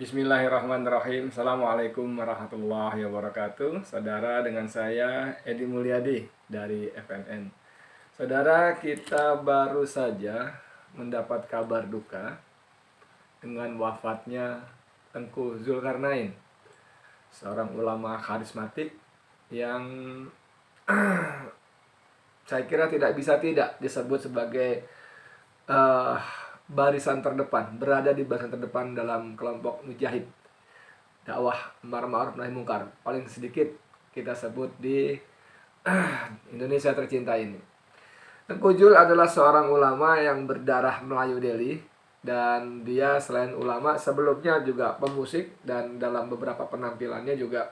Bismillahirrahmanirrahim. Assalamualaikum warahmatullahi wabarakatuh. Saudara, dengan saya Edi Mulyadi dari FNN. Saudara, kita baru saja mendapat kabar duka dengan wafatnya Tengku Zulkarnain, seorang ulama karismatik yang saya kira tidak bisa tidak disebut sebagai eh, barisan terdepan, berada di barisan terdepan dalam kelompok mujahid dakwah amar ma'ruf nahi mungkar, paling sedikit kita sebut di Indonesia tercinta ini. Tengku Zul adalah seorang ulama yang berdarah Melayu Delhi, dan dia selain ulama sebelumnya juga pemusik, dan dalam beberapa penampilannya juga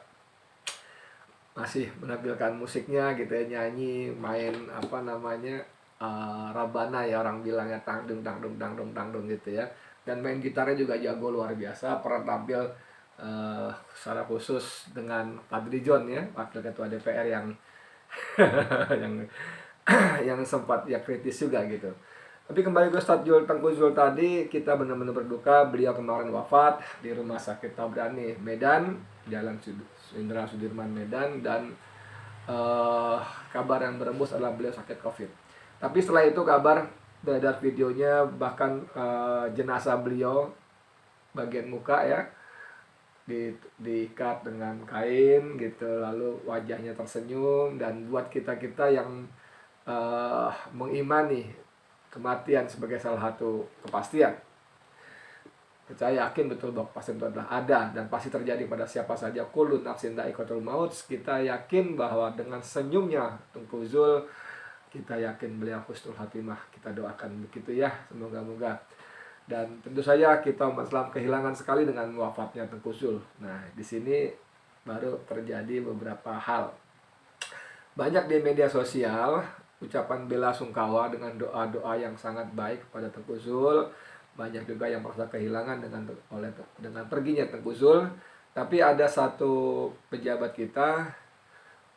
masih menampilkan musiknya gitu ya, nyanyi, main rabana ya, orang bilangnya tangdung tangdung tangdung tangdung gitu ya, dan main gitarnya juga jago luar biasa. Pernah tampil secara khusus dengan Fadli John ya, wakil ketua DPR yang yang yang sempat ya kritis juga gitu. Tapi kembali ke Ustadz Tengku Zul tadi, kita benar-benar berduka. Beliau kemarin wafat di Rumah Sakit Tabrani Medan, Jalan Jenderal Sudirman Medan, dan kabar yang berembus adalah beliau sakit COVID. Tapi setelah itu kabar beredar videonya, bahkan jenazah beliau bagian muka ya diikat dengan kain gitu, lalu wajahnya tersenyum, dan buat kita yang mengimani kematian sebagai salah satu kepastian, saya yakin betul bahwa kepastian itu adalah ada dan pasti terjadi pada siapa saja. Kullu nafsin dha'iqatul maut. Kita yakin bahwa dengan senyumnya Tengku Zul, kita yakin beliau husnul khatimah. Kita doakan begitu ya, semoga-moga. Dan tentu saja kita umat Islam kehilangan sekali dengan wafatnya Tengku Zul. Nah, di sini baru terjadi beberapa hal. Banyak di media sosial ucapan bela sungkawa dengan doa-doa yang sangat baik kepada Tengku Zul. Banyak juga yang merasa kehilangan dengan perginya Tengku Zul. Tapi ada satu pejabat kita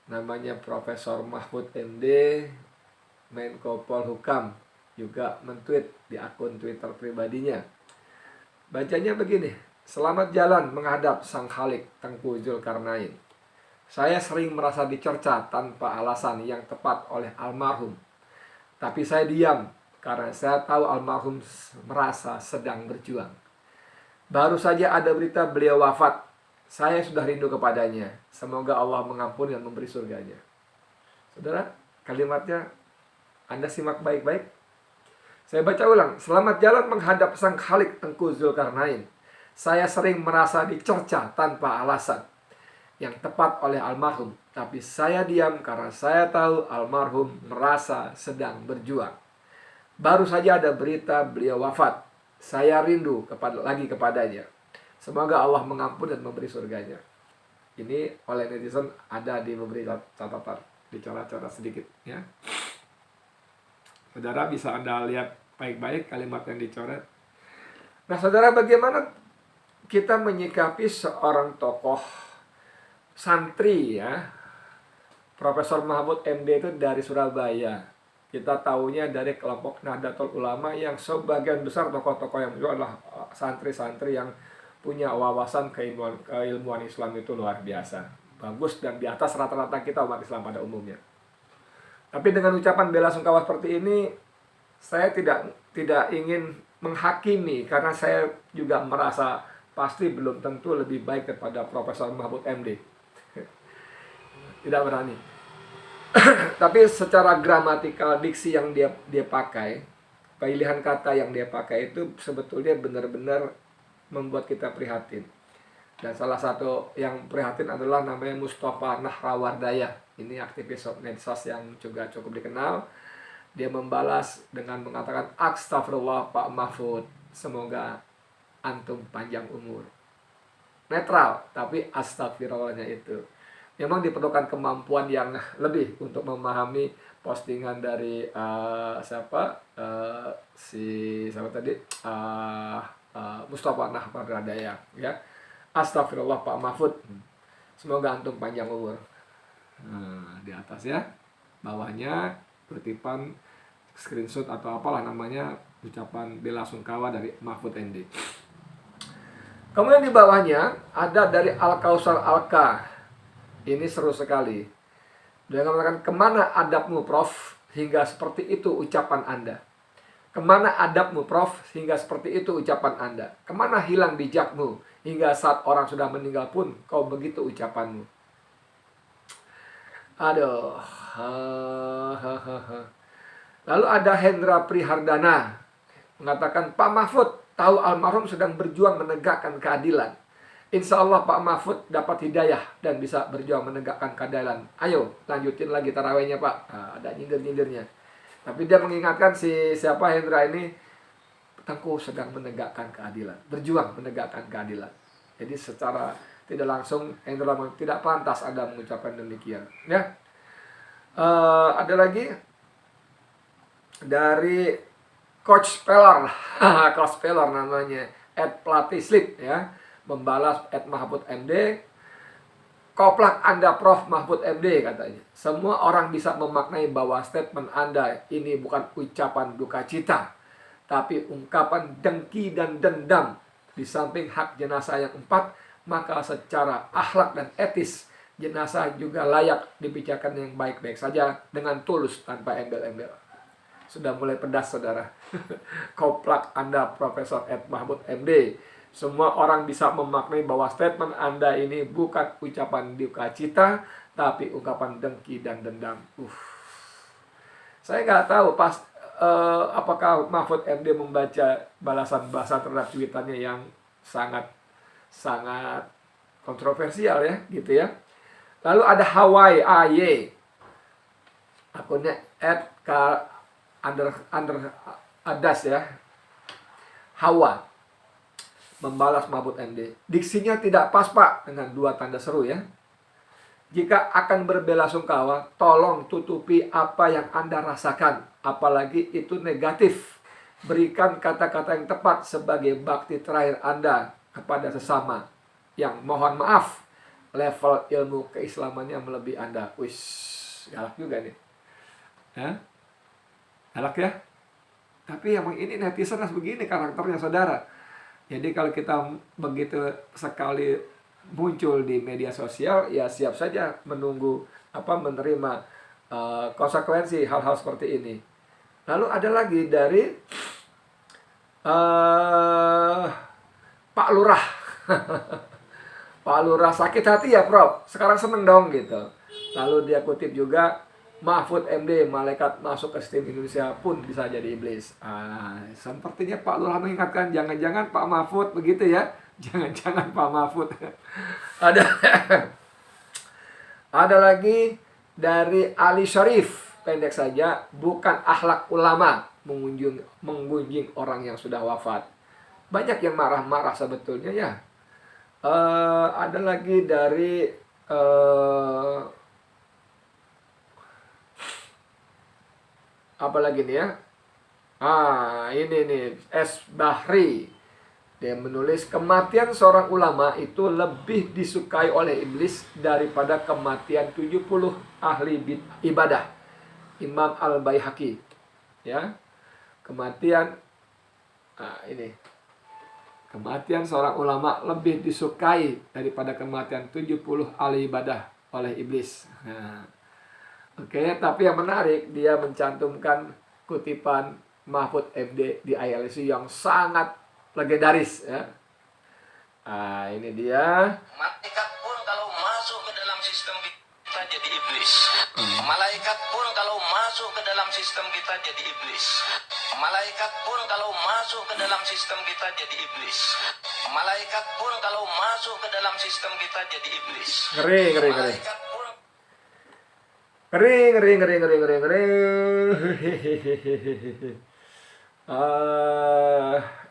namanya Profesor Mahfud MD, Menko Polhukam, juga mentweet di akun Twitter pribadinya. Bacanya begini: "Selamat jalan menghadap Sang Khalik Tengku Zulkarnain. Saya sering merasa dicerca tanpa alasan yang tepat oleh almarhum. Tapi saya diam karena saya tahu almarhum merasa sedang berjuang. Baru saja ada berita beliau wafat. Saya sudah rindu kepadanya. Semoga Allah mengampuni dan memberi surganya." Saudara, kalimatnya Anda simak baik-baik. Saya baca ulang. "Selamat jalan menghadap Sang Khalik Tengku Zulkarnain. Saya sering merasa dicerca tanpa alasan yang tepat oleh almarhum. Tapi saya diam karena saya tahu almarhum merasa sedang berjuang. Baru saja ada berita beliau wafat. Saya rindu kepadanya. Semoga Allah mengampuni dan memberi surganya." Ini oleh netizen ada di beberapa catatan, dicoret-coret sedikit ya. Saudara bisa Anda lihat baik-baik kalimat yang dicoret. Nah, saudara, bagaimana kita menyikapi seorang tokoh santri ya, Profesor Mahfud MD itu dari Surabaya. Kita tahunya dari kelompok Nahdlatul Ulama, yang sebagian besar tokoh-tokoh yang itu adalah santri-santri yang punya wawasan keilmuan Islam itu luar biasa. Bagus dan di atas rata-rata kita umat Islam pada umumnya. Tapi dengan ucapan bela sungkawa seperti ini, saya tidak ingin menghakimi, karena saya juga merasa pasti belum tentu lebih baik daripada Profesor Mahfud MD. Tidak berani. Tapi secara gramatikal, diksi yang dia pakai, pilihan kata yang dia pakai itu sebetulnya benar-benar membuat kita prihatin. Dan salah satu yang prihatin adalah namanya Mustafa Nahrawardaya. Ini aktivis medsos yang juga cukup dikenal. Dia membalas dengan mengatakan, "Astagfirullah Pak Mahfud, semoga antum panjang umur." Netral, tapi astagfirullahnya itu. Memang diperlukan kemampuan yang lebih untuk memahami postingan dari Mustafa Nahrawardaya ya. "Astagfirullah Pak Mahfud, semoga antum panjang umur." Nah, di atas ya, bawahnya kutipan screenshot atau apalah namanya, ucapan bela sungkawa dari Mahfud MD. Kemudian di bawahnya ada dari Al-Kausar Al-Ka. Ini seru sekali. Dia mengatakan, kemana adabmu Prof? Hingga seperti itu ucapan Anda. Kemana adabmu Prof? Hingga seperti itu ucapan Anda. Kemana hilang bijakmu? Hingga saat orang sudah meninggal pun kau begitu ucapanmu. Aduh. Lalu ada Hendra Prihardana mengatakan, Pak Mahfud tahu almarhum sedang berjuang menegakkan keadilan. Insya Allah Pak Mahfud dapat hidayah dan bisa berjuang menegakkan keadilan. Ayo lanjutin lagi tarawihnya Pak. Nah, ada nyindir-nyindirnya. Tapi dia mengingatkan siapa Hendra ini, Tengku sedang menegakkan keadilan, berjuang menegakkan keadilan. Jadi secara tidak langsung Hendra tidak pantas Anda mengucapkan demikian. Ya, ada lagi dari Coach Peller, Coach Peller namanya, @platislip ya, membalas @mahfud MD, koplak Anda Prof Mahfud MD katanya. Semua orang bisa memaknai bahwa statement Anda ini bukan ucapan duka cita, tapi ungkapan dengki dan dendam. Di samping hak jenazah yang 4, maka secara akhlak dan etis jenazah juga layak dibicarakan yang baik-baik saja dengan tulus tanpa embel-embel. Sudah mulai pedas saudara. Koplak Anda Profesor Mahfud MD. Semua orang bisa memaknai bahwa statement Anda ini bukan ucapan duka cita, tapi ungkapan dengki dan dendam. Saya nggak tahu apakah Mahfud MD membaca balasan-balasan terhadap cuitannya yang sangat kontroversial ya, gitu ya. Lalu ada Hawaii AY, akunnya @adas ya, Hawa, membalas Mahfud MD. Diksinya tidak pas Pak, dengan 2 tanda seru ya. Jika akan berbelasungkawa, tolong tutupi apa yang Anda rasakan, apalagi itu negatif. Berikan kata-kata yang tepat sebagai bakti terakhir Anda kepada sesama. Yang mohon maaf, level ilmu keislamannya melebihi Anda. Wis, galak juga nih. Ya? Galak ya? Tapi yang ini netizen harus begini karakternya saudara. Jadi kalau kita begitu sekali muncul di media sosial, ya siap saja menunggu menerima konsekuensi hal-hal seperti ini. Lalu ada lagi dari Pak Lurah. Pak Lurah sakit hati ya Prof, sekarang seneng dong gitu. Lalu dia kutip juga, Mahfud MD, malaikat masuk ke sistem Indonesia pun bisa jadi iblis. Sepertinya Pak Lurah mengingatkan, jangan-jangan Pak Mahfud begitu ya. Jangan-jangan Pak Mahfud. Ada lagi dari Ali Syarif, pendek saja, bukan akhlak ulama mengunjung orang yang sudah wafat. Banyak yang marah-marah sebetulnya ya. Ada lagi dari apa lagi nih ya? Ini nih S. Bahri. Dia menulis, kematian seorang ulama itu lebih disukai oleh iblis daripada kematian 70 ahli ibadah. Imam Al-Baihaqi. Ya. Kematian kematian seorang ulama lebih disukai daripada kematian 70 ahli ibadah oleh iblis. Oke, tapi yang menarik, dia mencantumkan kutipan Mahfud MD di ILC yang sangat legendaris ya. Ini dia. Malaikat pun kalau masuk ke dalam sistem kita jadi iblis. Malaikat pun kalau masuk ke dalam sistem kita jadi iblis. Malaikat pun kalau masuk ke dalam sistem kita jadi iblis. Malaikat pun kalau masuk ke dalam sistem kita jadi iblis. Ngeri.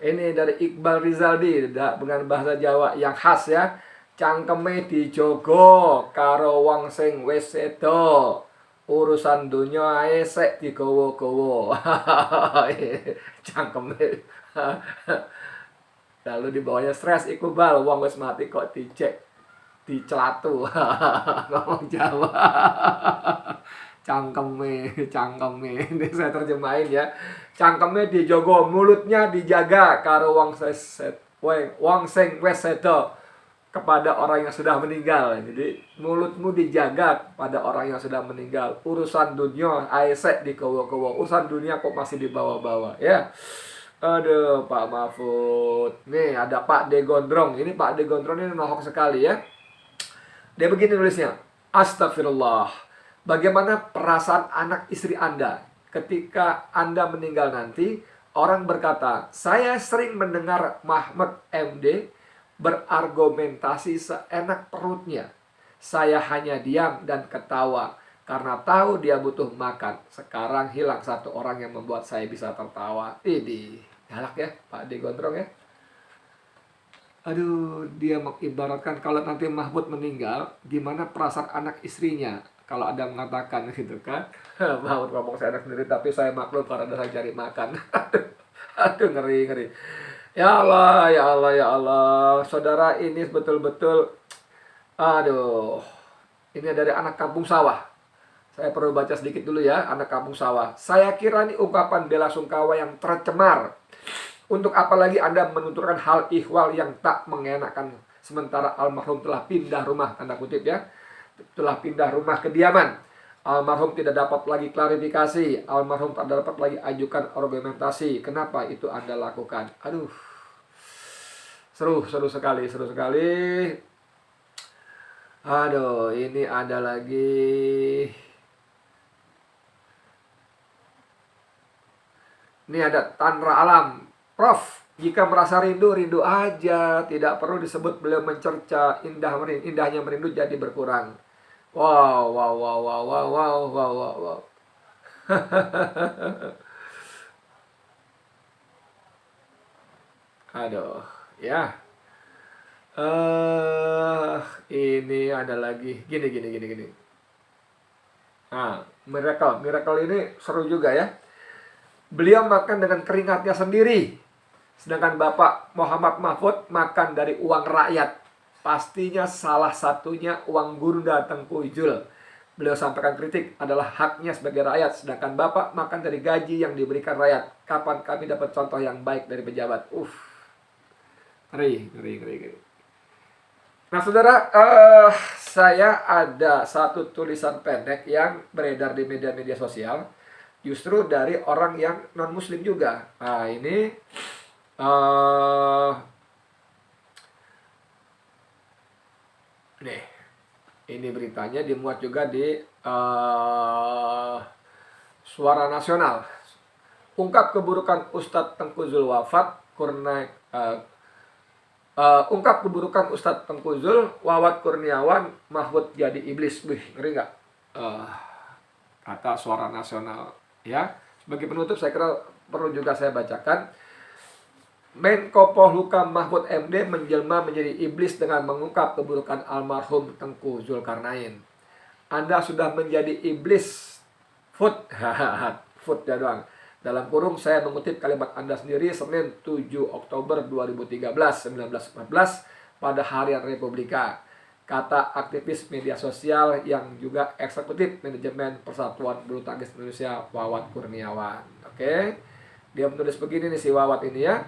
Ini dari Iqbal Rizaldi dengan bahasa Jawa yang khas ya. Cangkeme dijogo karo wong sing wis sedo. Urusan dunia ae sek digowo-gowo. Cangkeme. Lalu di bawahnya stres Iqbal, wong wis mati kok dicek dicelatu. Ngomong Jawa. Cangkeme. Ini saya terjemahin ya. Cangkeme dijogo, mulutnya dijaga karo wong wong sing wis sedo kepada orang yang sudah meninggal. Jadi mulutmu dijaga pada orang yang sudah meninggal. Urusan dunia aesek di kowo-kowo. Urusan dunia kok masih dibawa-bawa ya. Aduh, Pak Mahfud. Nih ada Pak D Gondrong. Ini Pak D Gondrong ini nohok sekali ya. Dia begini nulisnya. Astagfirullah. Bagaimana perasaan anak istri Anda ketika Anda meninggal nanti? Orang berkata, saya sering mendengar Mahmud MD berargumentasi seenak perutnya. Saya hanya diam dan ketawa karena tahu dia butuh makan. Sekarang hilang satu orang yang membuat saya bisa tertawa. Ini galak ya Pak D Gondrong ya. Aduh, dia mengibaratkan kalau nanti Mahmud meninggal, gimana perasaan anak istrinya. Kalau ada mengatakan gitu kan, Mahmud ngomong saya anak sendiri, tapi saya maklum karena saya cari makan. Aduh, ngeri. Ya Allah, ya Allah, ya Allah. Saudara, ini betul-betul, aduh, ini dari anak kampung sawah. Saya perlu baca sedikit dulu ya, anak kampung sawah. Saya kira ini ungkapan bela sungkawa yang tercemar. Untuk apa lagi Anda menuturkan hal ihwal yang tak mengenakan, sementara almarhum telah pindah rumah, tanda kutip ya, telah pindah rumah kediaman. Almarhum tidak dapat lagi klarifikasi, almarhum tak dapat lagi ajukan argumentasi. Kenapa itu Anda lakukan? Aduh, seru sekali. Aduh, ini ada lagi. Ini ada Tanra Alam. Prof, jika merasa rindu aja, tidak perlu disebut beliau mencerca. Indahnya merindu jadi berkurang. Wow. Aduh, ya. Ini ada lagi. Gini. Nah, miracle ini seru juga ya. Beliau makan dengan keringatnya sendiri. Sedangkan Bapak Muhammad Mahfud makan dari uang rakyat. Pastinya salah satunya uang Gurunda Tengku Ijul. Beliau sampaikan kritik adalah haknya sebagai rakyat. Sedangkan Bapak makan dari gaji yang diberikan rakyat. Kapan kami dapat contoh yang baik dari pejabat? Ngeri. Nah saudara, saya ada satu tulisan pendek yang beredar di media-media sosial. Justru dari orang yang non-muslim juga. Nah ini nih, ini beritanya dimuat juga di Suara Nasional. Ungkap keburukan Ustadz Tengku Zul wafat, ungkap keburukan Ustadz Tengku Zul, Wawat Kurniawan, Mahfud jadi iblis. Wih, ngeri nggak? Kata Suara Nasional. Ya, sebagai penutup saya kira perlu juga saya bacakan. Menko Polhukam Mahfud MD menjelma menjadi iblis dengan mengungkap keburukan almarhum Tengku Zulkarnain. Anda sudah menjadi iblis. Food ya doang. Dalam kurung saya mengutip kalimat Anda sendiri Senin 7 Oktober 1914 pada Harian Republika. Kata aktivis media sosial yang juga eksekutif manajemen Persatuan Bulu Tangkis Indonesia, Wawat Kurniawan. Oke. Dia menulis begini nih si Wawat ini ya.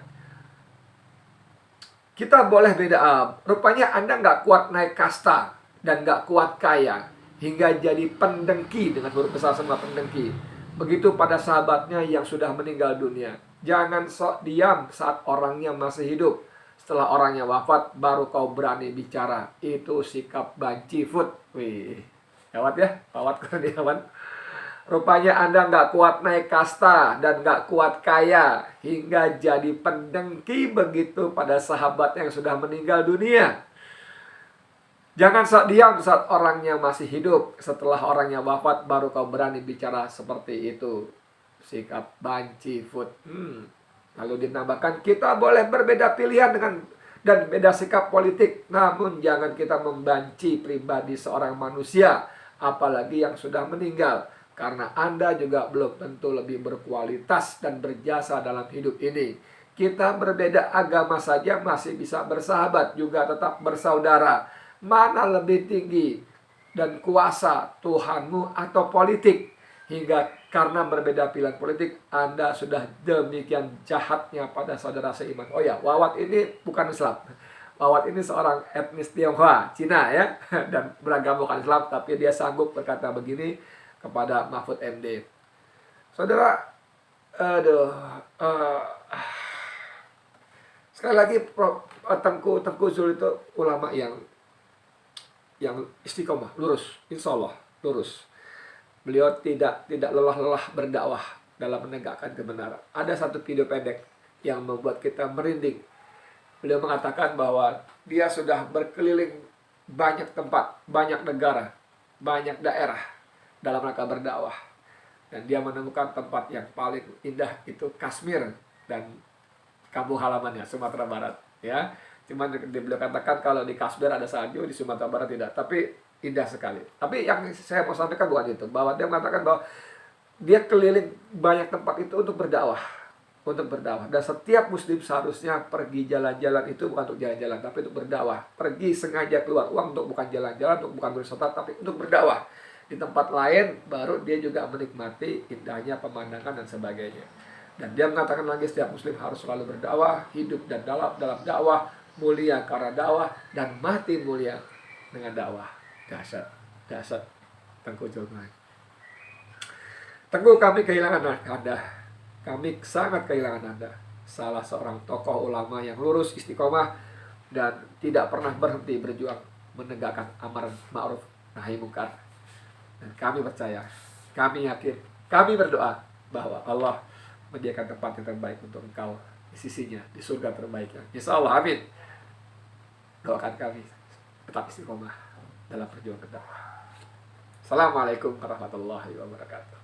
Kita boleh beda. Rupanya Anda nggak kuat naik kasta dan nggak kuat kaya hingga jadi pendengki, dengan huruf besar semua pendengki. Begitu pada sahabatnya yang sudah meninggal dunia. Jangan sok diam saat orangnya masih hidup. Setelah orangnya wafat baru kau berani bicara. Itu sikap banci food. Wih, gawat ya, Wawat Kurniawan. Rupanya Anda nggak kuat naik kasta dan nggak kuat kaya hingga jadi pendengki begitu pada sahabat yang sudah meninggal dunia. Jangan sok diam saat orangnya masih hidup. Setelah orangnya wafat baru kau berani bicara seperti itu. Sikap banci food. Lalu ditambahkan, kita boleh berbeda pilihan dan beda sikap politik, namun jangan kita membanci pribadi seorang manusia, apalagi yang sudah meninggal. Karena Anda juga belum tentu lebih berkualitas dan berjasa dalam hidup ini. Kita berbeda agama saja masih bisa bersahabat, juga tetap bersaudara. Mana lebih tinggi dan kuasa, Tuhanmu atau politik? Hingga karena berbeda pilihan politik, Anda sudah demikian jahatnya pada saudara seiman. Oh ya, Wawat ini bukan Islam. Wawat ini seorang etnis Tionghoa, Cina ya, dan beragama bukan Islam, tapi dia sanggup berkata begini kepada Mahfud MD. Saudara, sekali lagi Tengku Zul itu ulama yang istiqomah, lurus, insya Allah lurus. Beliau tidak lelah-lelah berdakwah dalam menegakkan kebenaran. Ada satu video pendek yang membuat kita merinding. Beliau mengatakan bahwa dia sudah berkeliling banyak tempat, banyak negara, banyak daerah dalam rangka berdakwah. Dan dia menemukan tempat yang paling indah itu Kashmir dan kampung halamannya, Sumatera Barat. Ya, cuman beliau katakan kalau di Kashmir ada salju, di Sumatera Barat tidak. Tapi indah sekali. Tapi yang saya mau sampaikan bukan itu, bahwa dia mengatakan bahwa dia keliling banyak tempat itu untuk berdakwah, dan setiap muslim seharusnya pergi jalan-jalan itu bukan untuk jalan-jalan, tapi untuk berdakwah. Pergi sengaja keluar uang untuk bukan jalan-jalan, untuk bukan berwisata, tapi untuk berdakwah. Di tempat lain baru dia juga menikmati indahnya pemandangan dan sebagainya. Dan dia mengatakan lagi, setiap muslim harus selalu berdakwah, hidup dan dalam dakwah, mulia karena dakwah, dan mati mulia dengan dakwah. Dasar Tengku Zulkarnain. Tengku, kami kehilangan Anda. Kami sangat kehilangan Anda. Salah seorang tokoh ulama yang lurus, istiqomah, dan tidak pernah berhenti berjuang menegakkan amar ma'ruf nahi munkar. Dan kami percaya, kami yakin, kami berdoa bahwa Allah menyediakan tempat yang terbaik untuk engkau di sisinya, di surga terbaiknya. Insya Allah, amin. Doakan kami tetap istiqomah dalam perjuangan dakwah. Assalamualaikum warahmatullahi wabarakatuh.